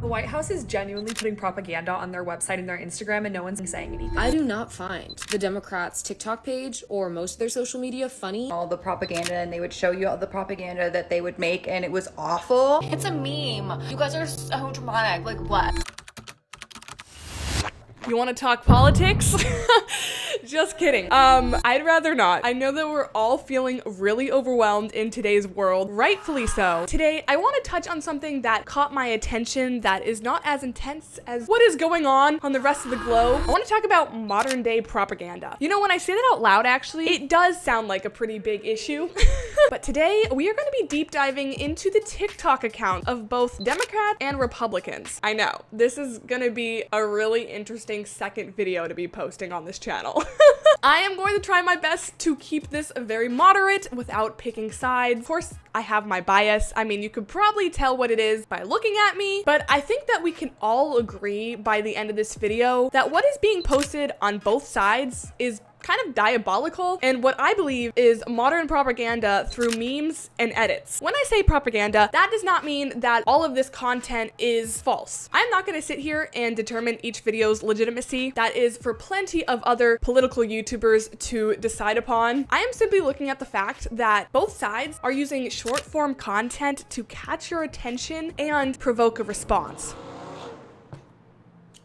The White House is genuinely putting propaganda on their website and their Instagram, and no one's saying anything. I do not find the Democrats' TikTok page or most of their social media funny. All the propaganda, and they would show you all the propaganda that they would make, and it was awful. It's a meme. You guys are so dramatic. Like, what? You want to talk politics? Just kidding. I'd rather not. I know that we're all feeling really overwhelmed in today's world, rightfully so. Today, I want to touch on something that caught my attention that is not as intense as what is going on the rest of the globe. I want to talk about modern day propaganda. You know, when I say that out loud, actually, it does sound like a pretty big issue. But today, we are going to be deep diving into the TikTok account of both Democrats and Republicans. I know, this is going to be a really interesting second video to be posting on this channel. I am going to try my best to keep this very moderate without picking sides. Of course, I have my bias. I mean, you could probably tell what it is by looking at me, but I think that we can all agree by the end of this video that what is being posted on both sides is kind of diabolical, and what I believe is modern propaganda through memes and edits. When I say propaganda, that does not mean that all of this content is false. I'm not going to sit here and determine each video's legitimacy. That is for plenty of other political YouTubers to decide upon. I am simply looking at the fact that both sides are using short form content to catch your attention and provoke a response.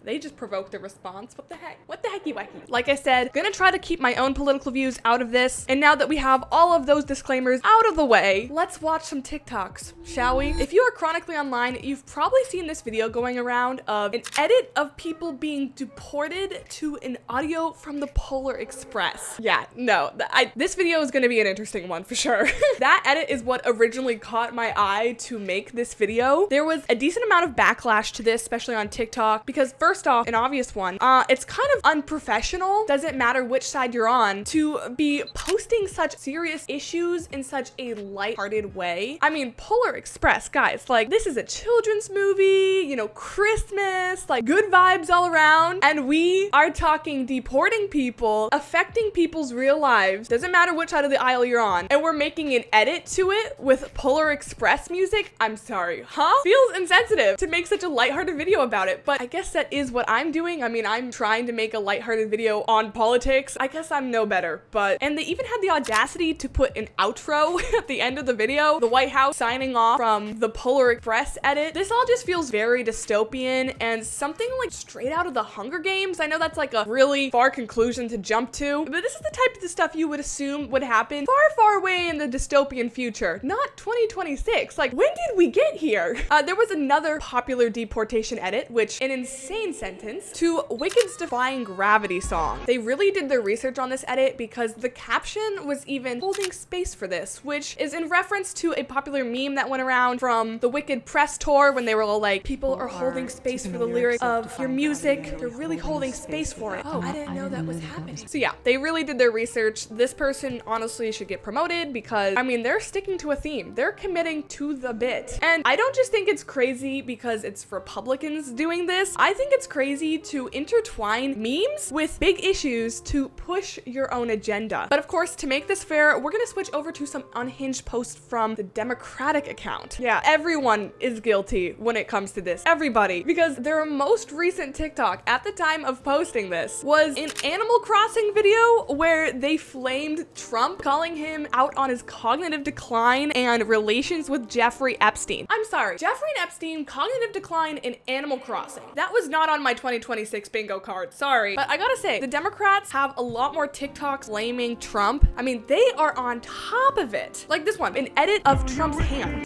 They just provoked a response. What the heck? What the hecky wacky? Like I said, gonna try to keep my own political views out of this. And now that we have all of those disclaimers out of the way, let's watch some TikToks, shall we? If you are chronically online, you've probably seen this video going around of an edit of people being deported to an audio from the Polar Express. Yeah, no, this video is gonna be an interesting one for sure. That edit is what originally caught my eye to make this video. There was a decent amount of backlash to this, especially on TikTok, because first off, an obvious one, it's kind of unprofessional, doesn't matter which side you're on, to be posting such serious issues in such a lighthearted way. I mean, Polar Express, guys, like, this is a children's movie, you know, Christmas, like, good vibes all around, and we are talking deporting people, affecting people's real lives, doesn't matter which side of the aisle you're on, and we're making an edit to it with Polar Express music. I'm sorry, huh? Feels insensitive to make such a lighthearted video about it, but I guess that is what I'm doing. I mean, I'm trying to make a lighthearted video on politics. I guess I'm no better, and they even had the audacity to put an outro at the end of the video, the White House signing off from the Polar Express edit. This all just feels very dystopian and something like straight out of the Hunger Games. I know that's like a really far conclusion to jump to, but this is the type of stuff you would assume would happen far, far away in the dystopian future, not 2026. Like, when did we get here? There was another popular deportation edit, which an insane sentence, to Wicked's Defying Gravity song. They really did their research on this edit because the caption was even holding space for this, which is in reference to a popular meme that went around from the Wicked press tour when they were all like, people are holding space for the lyrics of your music, they're really holding space for it. Oh, I didn't know that was happening. So yeah, they really did their research. This person honestly should get promoted because, I mean, they're sticking to a theme. They're committing to the bit. And I don't just think it's crazy because it's Republicans doing this. I think it's crazy to intertwine memes with big issues to push your own agenda. But of course, to make this fair, we're gonna switch over to some unhinged posts from the Democratic account. Yeah, everyone is guilty when it comes to this. Everybody. Because their most recent TikTok at the time of posting this was an Animal Crossing video where they flamed Trump, calling him out on his cognitive decline and relations with Jeffrey Epstein. I'm sorry, Jeffrey Epstein, cognitive decline in Animal Crossing. That was not on my 2026 bingo card, sorry. But I gotta say, the Democrats have a lot more TikToks blaming Trump. I mean, they are on top of it. Like this one, an edit of Trump's hand.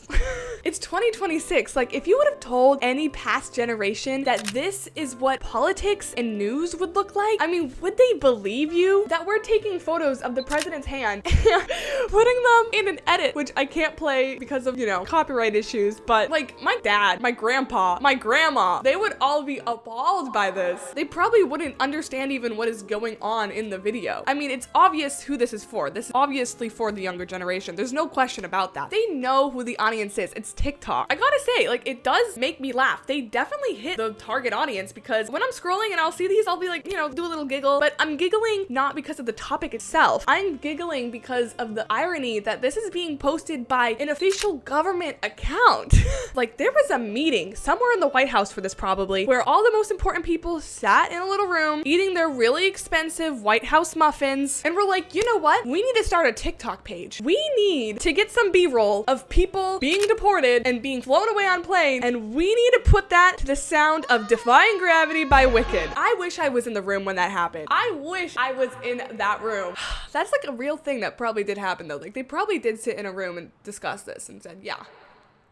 It's 2026. Like, if you would have told any past generation that this is what politics and news would look like, I mean, would they believe you? That we're taking photos of the president's hand and putting them in an edit, which I can't play because of, you know, copyright issues, but like my dad, my grandpa, my grandma, they would all be appalled by this. They probably wouldn't understand even what is going on in the video. I mean, it's obvious who this is for. This is obviously for the younger generation. There's no question about that. They know who the audience is. It's it's TikTok. I gotta say, like, it does make me laugh. They definitely hit the target audience because when I'm scrolling and I'll see these, I'll be like, you know, do a little giggle, but I'm giggling not because of the topic itself. I'm giggling because of the irony that this is being posted by an official government account. Like, there was a meeting somewhere in the White House for this probably, where all the most important people sat in a little room eating their really expensive White House muffins and were like, you know what? We need to start a TikTok page. We need to get some B-roll of people being deported and being flown away on planes, and we need to put that to the sound of Defying Gravity by Wicked. I wish I was in the room when that happened. I wish I was in that room. That's like a real thing that probably did happen though. Like, they probably did sit in a room and discuss this and said, yeah,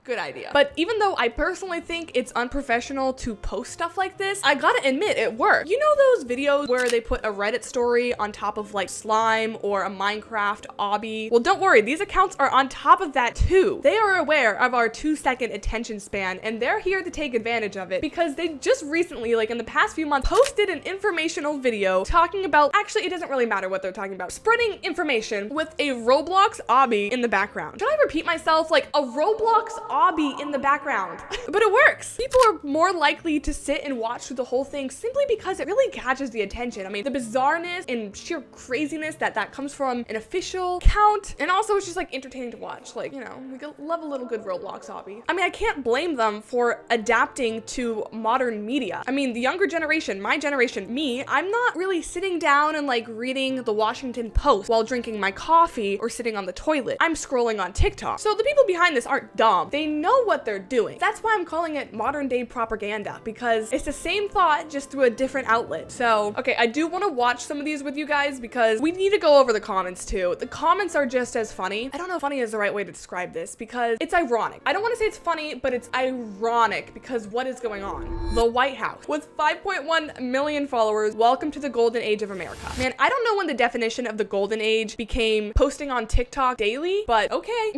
good idea. But even though I personally think it's unprofessional to post stuff like this, I gotta admit it worked. You know those videos where they put a Reddit story on top of like slime or a Minecraft obby? Well, don't worry, these accounts are on top of that too. They are aware of our 2-second attention span and they're here to take advantage of it because they just recently, like in the past few months, posted an informational video talking about, actually it doesn't really matter what they're talking about, spreading information with a Roblox obby in the background. Should I repeat myself? Like a Roblox obby in the background. But it works. People are more likely to sit and watch through the whole thing simply because it really catches the attention. I mean, the bizarreness and sheer craziness that comes from an official account, and also it's just like entertaining to watch. Like, you know, we love a little good Roblox obby. I mean, I can't blame them for adapting to modern media. I mean, the younger generation, my generation, me, I'm not really sitting down and like reading the Washington Post while drinking my coffee or sitting on the toilet. I'm scrolling on TikTok. So the people behind this aren't dumb. They know what they're doing. That's why I'm calling it modern day propaganda, because it's the same thought just through a different outlet. So, okay, I do want to watch some of these with you guys because we need to go over the comments too. The comments are just as funny. I don't know if funny is the right way to describe this because it's ironic. I don't want to say it's funny, but it's ironic because what is going on? The White House with 5.1 million followers. Welcome to the golden age of America. Man, I don't know when the definition of the golden age became posting on TikTok daily, but okay.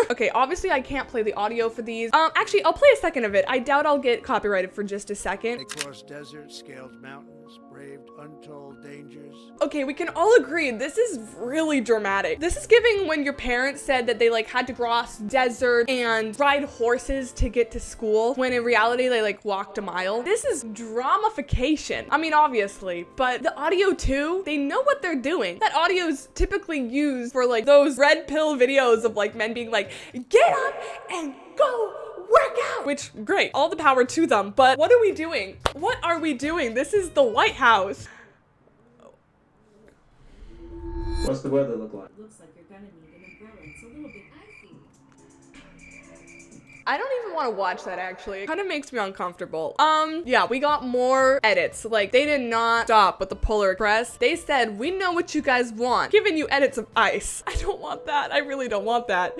Okay, obviously I can't play the audio for these. Actually, I'll play a second of it. I doubt I'll get copyrighted for just a second. They crossed deserts, scaled mountains, braved untold dangers. Okay, we can all agree this is really dramatic. This is giving when your parents said that they like had to cross desert and ride horses to get to school, when in reality they like walked a mile. This is dramification. I mean, obviously, but the audio too, they know what they're doing. That audio is typically used for like those red pill videos of like men being like, get up and go work out, which great, all the power to them. But what are we doing? What are we doing? This is the White House. What's the weather look like? Looks like you're gonna need an umbrella. It's a little bit icy. I don't even want to watch that actually. It kind of makes me uncomfortable. Yeah, we got more edits. Like, they did not stop with the Polar Express. They said, we know what you guys want. Giving you edits of ice. I don't want that. I really don't want that.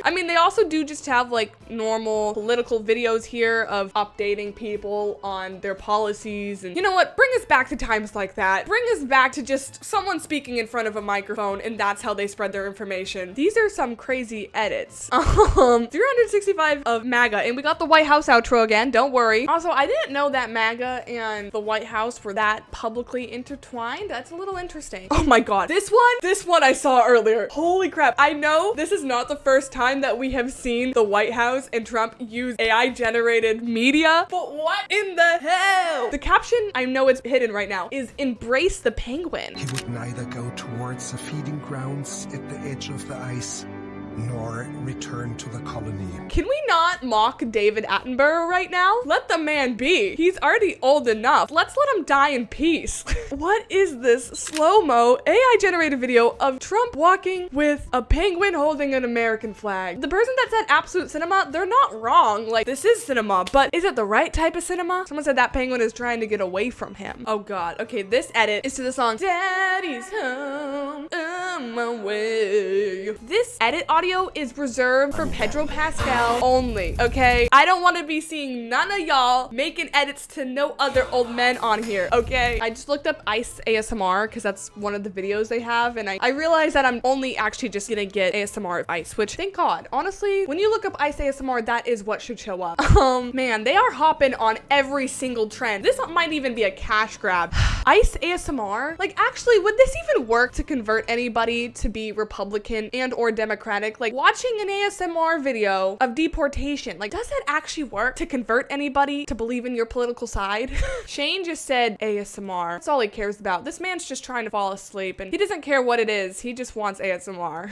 I mean, they also do just have like normal political videos here of updating people on their policies. And you know what? Bring us back to times like that. Bring us back to just someone speaking in front of a microphone and that's how they spread their information. These are some crazy edits. 365 of MAGA, and we got the White House outro again, don't worry. Also, I didn't know that MAGA and the White House were that publicly intertwined. That's a little interesting. Oh my god, this one I saw earlier. Holy crap. I know this is not the first time that we have seen the White House and Trump use AI generated media, but what in the hell? The caption, I know it's hidden right now, is embrace the penguin. He would neither go towards the feeding grounds at the edge of the ice nor return to the colony. Can we not mock David Attenborough right now? Let the man be. He's already old enough. Let's let him die in peace. What is this slow-mo AI generated video of Trump walking with a penguin holding an American flag? The person that said absolute cinema, they're not wrong. Like, this is cinema, but is it the right type of cinema? Someone said that penguin is trying to get away from him. Oh god. Okay, this edit is to the song Daddy's Home on My Way. This edit audio is reserved for Pedro Pascal only, okay? I don't want to be seeing none of y'all making edits to no other old men on here, okay? I just looked up Ice ASMR because that's one of the videos they have, and I realized that I'm only actually just gonna get ASMR of Ice, which thank god. Honestly, when you look up Ice ASMR, that is what should show up. Man, they are hopping on every single trend. This might even be a cash grab. Ice ASMR? Like, actually, would this even work to convert anybody to be Republican and or Democratic? Like, watching an ASMR video of deportation, like, does that actually work to convert anybody to believe in your political side? Shane just said ASMR. That's all he cares about. This man's just trying to fall asleep and he doesn't care what it is. He just wants ASMR.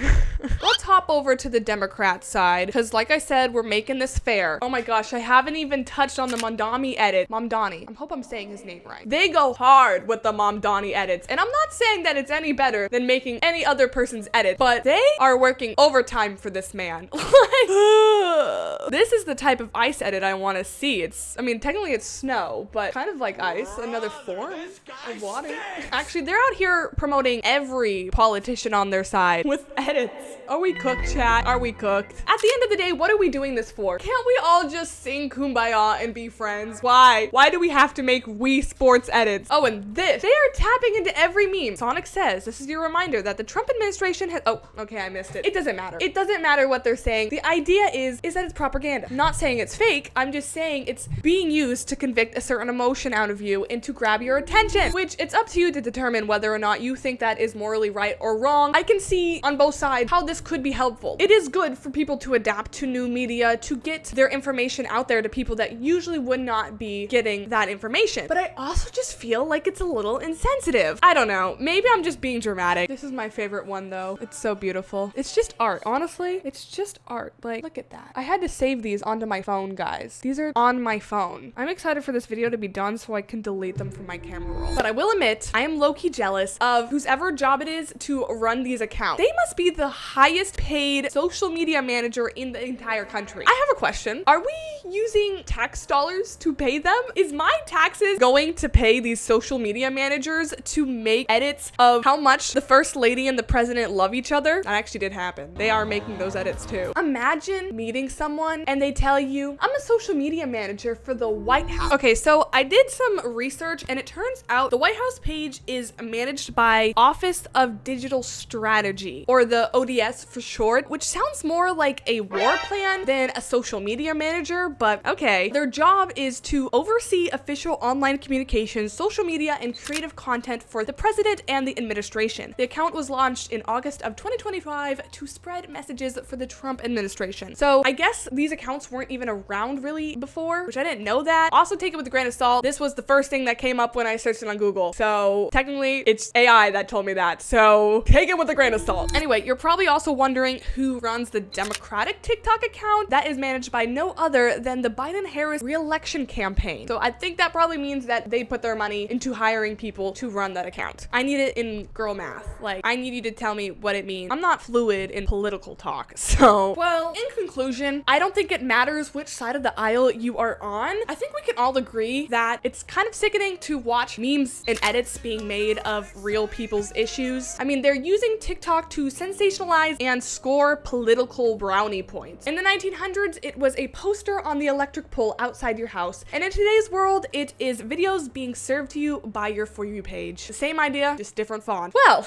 Let's hop over to the Democrat side because like I said, we're making this fair. Oh my gosh, I haven't even touched on the Mamdani edit. Mamdani. I hope I'm saying his name right. They go hard with the Mamdani edits and I'm not saying that it's any better than making any other person's edit, but they are working overtime for this man. Like, this is the type of ice edit I want to see. I mean, technically it's snow, but kind of like ice, another form of water. Actually, they're out here promoting every politician on their side with edits. Are we cooked, chat? Are we cooked? At the end of the day, what are we doing this for? Can't we all just sing Kumbaya and be friends? Why? Why do we have to make Wii Sports edits? Oh, and this. They are tapping into every meme. Sonic says, this is your reminder that the Trump administration has, oh, okay, I missed it. It doesn't matter. It doesn't matter what they're saying. The idea is that it's propaganda. I'm not saying it's fake. I'm just saying it's being used to convict a certain emotion out of you and to grab your attention, which it's up to you to determine whether or not you think that is morally right or wrong. I can see on both sides how this could be helpful. It is good for people to adapt to new media, to get their information out there to people that usually would not be getting that information. But I also just feel like it's a little insensitive. I don't know. Maybe I'm just being dramatic. This is my favorite one though. It's so beautiful. It's just art. Honestly, it's just art. Like, look at that. I had to save these onto my phone, guys. These are on my phone. I'm excited for this video to be done so I can delete them from my camera roll. But I will admit, I am low-key jealous of whoever job it is to run these accounts. They must be the highest paid social media manager in the entire country. I have a question. Are we using tax dollars to pay them? Is my taxes going to pay these social media managers to make edits of how much the first lady and the president love each other? That actually did happen. They are making those edits too. Imagine meeting someone and they tell you, I'm a social media manager for the White House. Okay, so I did some research and it turns out the White House page is managed by Office of Digital Strategy, or the ODS for short, which sounds more like a war plan than a social media manager, but okay. Their job is to oversee official online communications, social media, and creative content for the president and the administration. The account was launched in August of 2025 to spread messages for the Trump administration. So I guess these accounts weren't even around really before, which I didn't know that. Also take it with a grain of salt. This was the first thing that came up when I searched it on Google. So technically it's AI that told me that. So take it with a grain of salt. Anyway, you're probably also wondering who runs the Democratic TikTok account that is managed by no other than the Biden-Harris re-election campaign. So I think that probably means that they put their money into hiring people to run that account. I need it in girl math. Like, I need you to tell me what it means. I'm not fluid in political talk. So, well, in conclusion, I don't think it matters which side of the aisle you are on. I think we can all agree that it's kind of sickening to watch memes and edits being made of real people's issues. I mean, they're using TikTok to sensationalize and score political brownie points. In the 1900s, it was a poster on the electric pole outside your house. And in today's world, it is videos being served to you by your For You page. The same idea, just different font. Well,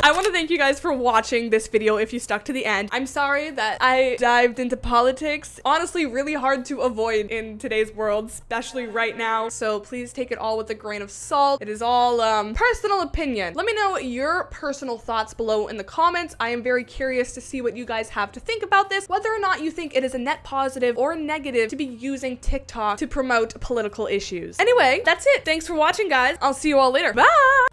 I want to thank you guys for watching this video if you stuck to the end. I'm sorry that I dived into politics. Honestly, really hard to avoid in today's world, especially right now. So please take it all with a grain of salt. It is all personal opinion. Let me know your personal thoughts below in the comments. I am very curious to see what you guys have to think about this, whether or not you think it is a net positive or negative to be using TikTok to promote political issues. Anyway, that's it. Thanks for watching, guys. I'll see you all later. Bye!